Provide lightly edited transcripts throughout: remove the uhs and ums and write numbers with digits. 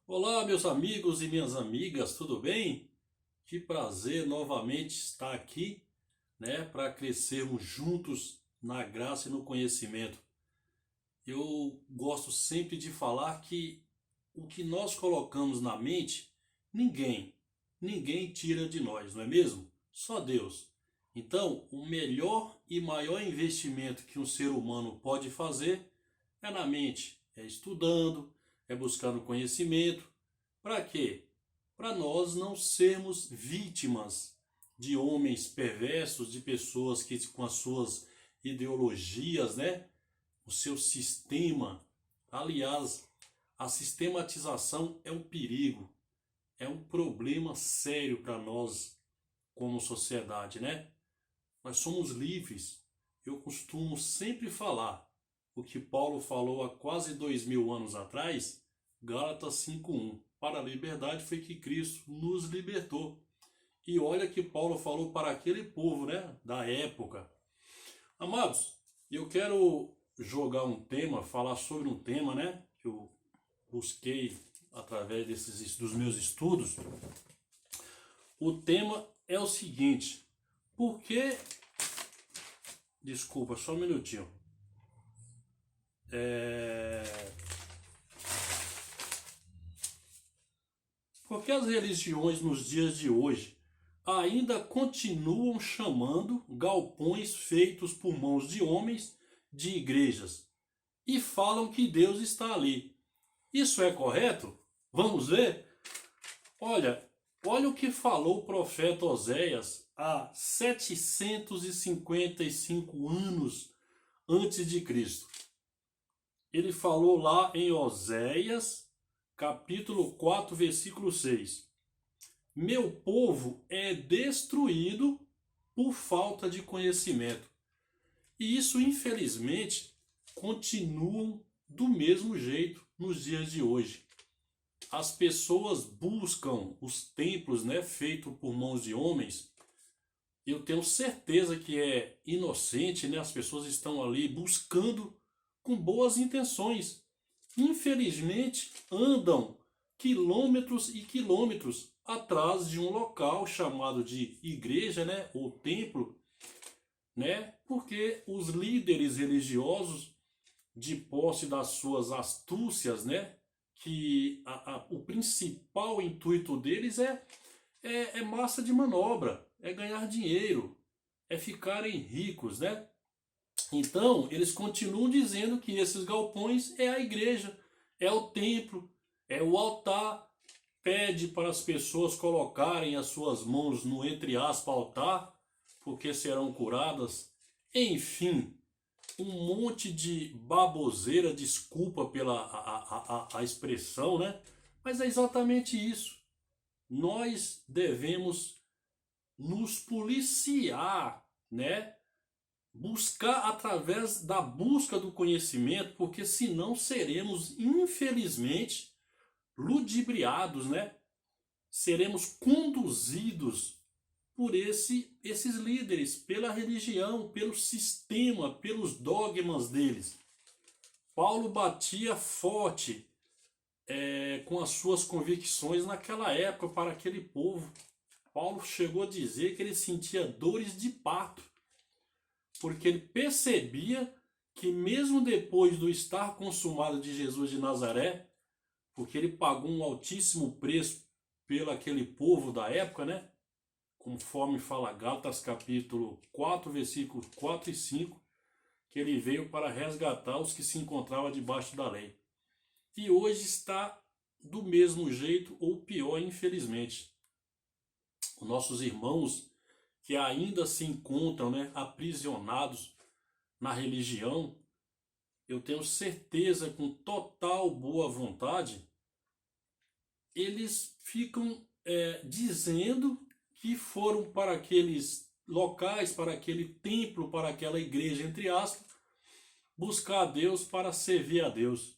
Olá, meus amigos e minhas amigas, tudo bem? Que prazer novamente estar aqui, para crescermos juntos na graça e no conhecimento. Eu gosto sempre de falar que o que nós colocamos na mente, ninguém, ninguém tira de nós, não é mesmo? Só Deus. Então, o melhor e maior investimento que um ser humano pode fazer é na mente, é estudando, é buscando conhecimento. Para quê? Para nós não sermos vítimas de homens perversos, de pessoas que com as suas ideologias, o seu sistema. Aliás, a sistematização é um perigo, é um problema sério para nós como sociedade, né? Nós somos livres. Eu costumo sempre falar o que Paulo falou há quase 2000 anos atrás, Gálatas 5:1. Para a liberdade foi que Cristo nos libertou. E olha que Paulo falou para aquele povo, da época. Amados, eu quero jogar um tema, falar sobre um tema, que eu busquei através dos meus estudos. O tema é o seguinte: por que... Desculpa, só um minutinho. Porque as religiões nos dias de hoje ainda continuam chamando galpões feitos por mãos de homens de igrejas e falam que Deus está ali. Isso é correto? Vamos ver? Olha o que falou o profeta Oséias há 755 anos antes de Cristo. Ele falou lá em Oséias, capítulo 4, versículo 6. Meu povo é destruído por falta de conhecimento. E isso, infelizmente, continua do mesmo jeito nos dias de hoje. As pessoas buscam os templos, feitos por mãos de homens. Eu tenho certeza que é inocente, As pessoas estão ali buscando com boas intenções. Infelizmente, andam quilômetros e quilômetros atrás de um local chamado de igreja, ou templo, porque os líderes religiosos, de posse das suas astúcias, que o principal intuito deles é massa de manobra, é ganhar dinheiro, é ficarem ricos, Então, eles continuam dizendo que esses galpões é a igreja, é o templo, é o altar. Pede para as pessoas colocarem as suas mãos no, entre aspas, altar, porque serão curadas. Enfim, um monte de baboseira, desculpa pela a expressão, Mas é exatamente isso. Nós devemos nos policiar, Buscar através da busca do conhecimento, porque senão seremos, infelizmente, ludibriados, Seremos conduzidos por esses líderes, pela religião, pelo sistema, pelos dogmas deles. Paulo batia forte com as suas convicções naquela época para aquele povo. Paulo chegou a dizer que ele sentia dores de parto, porque ele percebia que mesmo depois do estar consumado de Jesus de Nazaré, porque ele pagou um altíssimo preço pelo aquele povo da época, Conforme fala Gálatas capítulo 4, versículos 4 e 5, que ele veio para resgatar os que se encontravam debaixo da lei. E hoje está do mesmo jeito ou pior, infelizmente. Os nossos irmãos que ainda se encontram, aprisionados na religião, eu tenho certeza, com total boa vontade, eles ficam dizendo que foram para aqueles locais, para aquele templo, para aquela igreja, entre aspas, buscar a Deus para servir a Deus.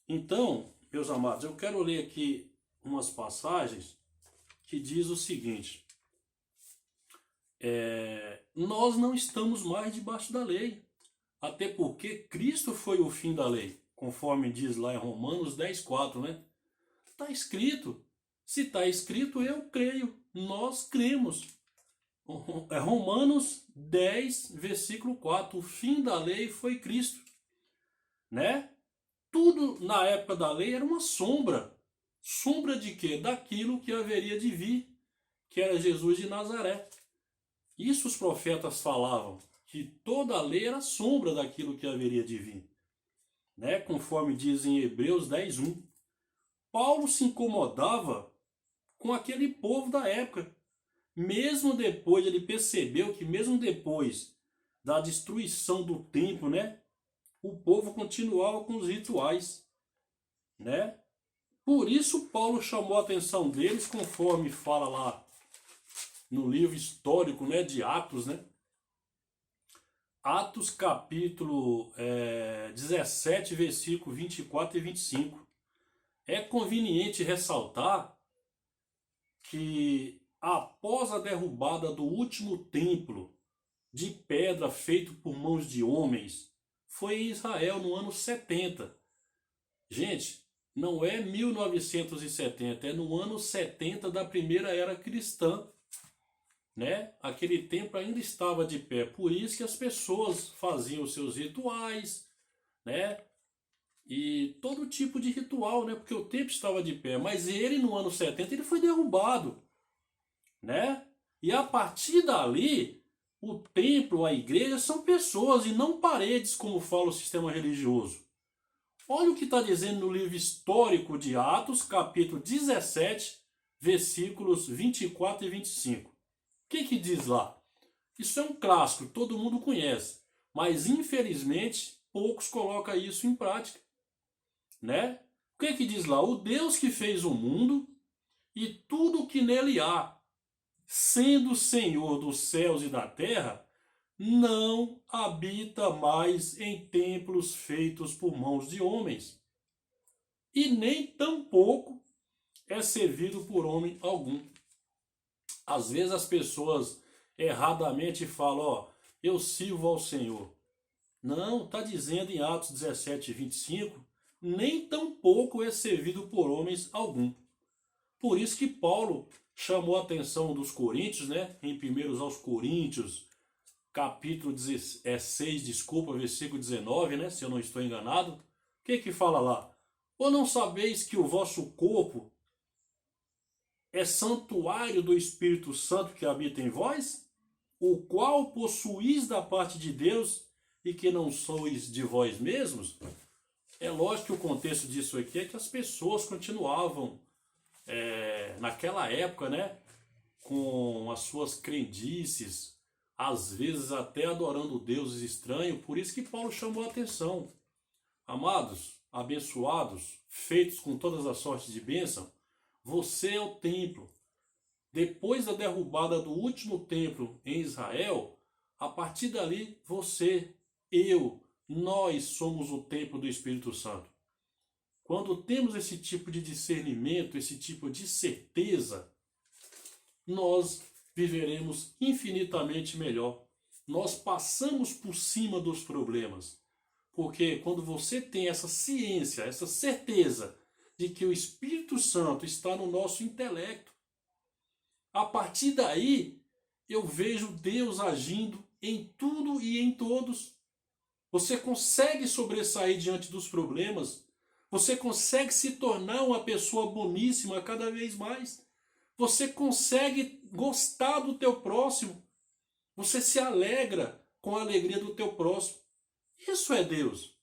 Então, meus amados, eu quero ler aqui umas passagens que diz o seguinte: nós não estamos mais debaixo da lei, até porque Cristo foi o fim da lei, conforme diz lá em Romanos 10:4, Está escrito. Se está escrito, eu creio. Nós cremos. É Romanos 10, versículo 4. O fim da lei foi Cristo. Né? Tudo na época da lei era uma sombra. Sombra de quê? Daquilo que haveria de vir, que era Jesus de Nazaré. Isso os profetas falavam, que toda a lei era sombra daquilo que haveria de vir. Né? Conforme diz em Hebreus 10:1. Paulo se incomodava com aquele povo da época. Mesmo depois, ele percebeu que mesmo depois da destruição do templo, né, o povo continuava com os rituais, né? Por isso Paulo chamou a atenção deles, conforme fala lá no livro histórico, né, de Atos, né? Atos capítulo 17, versículo 24 e 25. É conveniente ressaltar que após a derrubada do último templo de pedra feito por mãos de homens, foi em Israel no ano 70. Gente, não é 1970, é no ano 70 da primeira era cristã. Né? Aquele templo ainda estava de pé, por isso que as pessoas faziam os seus rituais, né? E todo tipo de ritual, né? Porque o templo estava de pé, mas ele no ano 70 ele foi derrubado, né? E a partir dali, o templo, a igreja são pessoas e não paredes, como fala o sistema religioso. Olha o que está dizendo no livro histórico de Atos, capítulo 17, versículos 24 e 25. O que diz lá? Isso é um clássico, todo mundo conhece, mas infelizmente poucos colocam isso em prática, né? O que diz lá? O Deus que fez o mundo e tudo o que nele há, sendo o Senhor dos céus e da terra, não habita mais em templos feitos por mãos de homens, e nem tampouco é servido por homem algum. Às vezes as pessoas erradamente falam, ó, eu sirvo ao Senhor. Não, está dizendo em Atos 17, 25, nem tampouco é servido por homens algum. Por isso que Paulo chamou a atenção dos coríntios, né? Em 1 aos Coríntios, capítulo 16, desculpa, versículo 19, né? Se eu não estou enganado. O que fala lá? Ou não sabeis que o vosso corpo é santuário do Espírito Santo que habita em vós, o qual possuís da parte de Deus e que não sois de vós mesmos? É lógico que o contexto disso aqui é que as pessoas continuavam, naquela época, né, com as suas crendices, às vezes até adorando deuses estranhos, por isso que Paulo chamou a atenção. Amados, abençoados, feitos com todas as sortes de bênção, você é o templo. Depois da derrubada do último templo em Israel, a partir dali você, eu, nós somos o templo do Espírito Santo. Quando temos esse tipo de discernimento, esse tipo de certeza, nós viveremos infinitamente melhor. Nós passamos por cima dos problemas. Porque quando você tem essa ciência, essa certeza de que o Espírito Santo está no nosso intelecto, a partir daí eu vejo Deus agindo em tudo e em todos. Você consegue sobressair diante dos problemas. Você consegue se tornar uma pessoa boníssima cada vez mais. Você consegue gostar do teu próximo. Você se alegra com a alegria do teu próximo. Isso é Deus.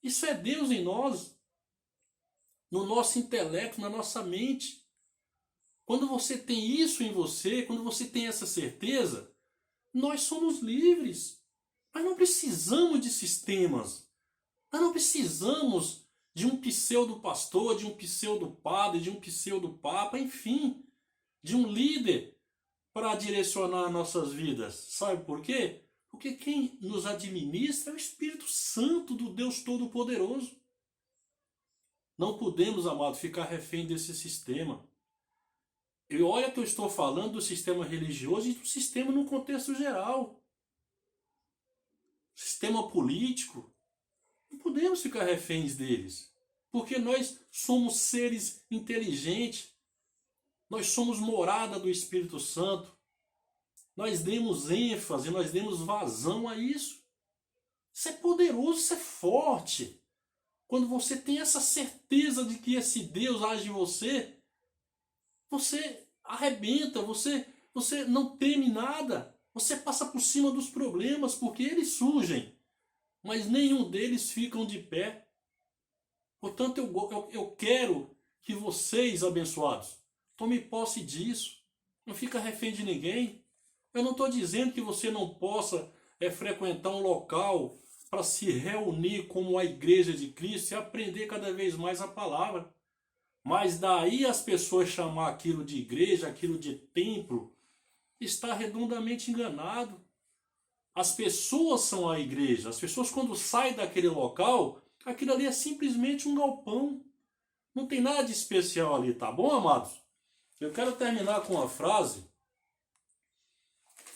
Isso é Deus em nós. No nosso intelecto, na nossa mente. Quando você tem isso em você, quando você tem essa certeza, nós somos livres. Nós não precisamos de sistemas. Nós não precisamos de um pseudo-pastor, de um pseudo-padre, de um pseudo-papa, enfim, de um líder para direcionar nossas vidas. Sabe por quê? Porque quem nos administra é o Espírito Santo do Deus Todo-Poderoso. Não podemos, amado, ficar refém desse sistema. E olha que eu estou falando do sistema religioso e do sistema no contexto geral. Sistema político. Não podemos ficar reféns deles. Porque nós somos seres inteligentes. Nós somos morada do Espírito Santo. Nós demos ênfase, nós demos vazão a isso. Isso é poderoso, isso é forte. Quando você tem essa certeza de que esse Deus age em você, você arrebenta, você não teme nada. Você passa por cima dos problemas, porque eles surgem, mas nenhum deles ficam de pé. Portanto, eu quero que vocês, abençoados, tomem posse disso. Não fica refém de ninguém. Eu não estou dizendo que você não possa frequentar um local para se reunir como a igreja de Cristo e aprender cada vez mais a palavra. Mas daí as pessoas chamar aquilo de igreja, aquilo de templo, está redondamente enganado. As pessoas são a igreja. As pessoas, quando saem daquele local, aquilo ali é simplesmente um galpão. Não tem nada de especial ali, tá bom, amados? Eu quero terminar com uma frase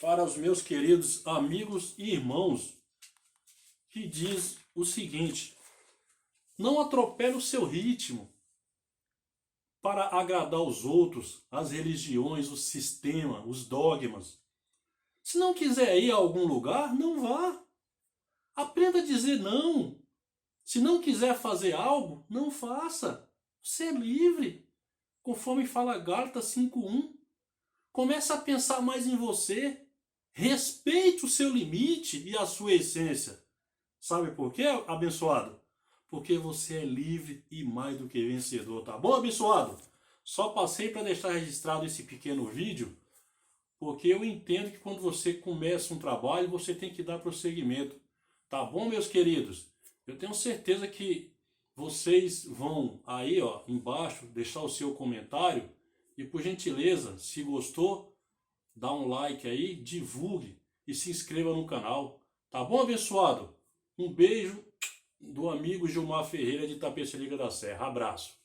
para os meus queridos amigos e irmãos, que diz o seguinte: não atropele o seu ritmo para agradar os outros, as religiões, o sistema, os dogmas. Se não quiser ir a algum lugar, não vá. Aprenda a dizer não. Se não quiser fazer algo, não faça. Você é livre. Conforme fala Gálatas 5:1. Comece a pensar mais em você. Respeite o seu limite e a sua essência. Sabe por quê, abençoado? Porque você é livre e mais do que vencedor, tá bom, abençoado? Só passei para deixar registrado esse pequeno vídeo, porque eu entendo que quando você começa um trabalho, você tem que dar prosseguimento. Tá bom, meus queridos? Eu tenho certeza que vocês vão aí, ó, embaixo, deixar o seu comentário. E por gentileza, se gostou, dá um like aí, divulgue e se inscreva no canal. Tá bom, abençoado? Um beijo do amigo Gilmar Ferreira de Tapecerica da Serra. Abraço.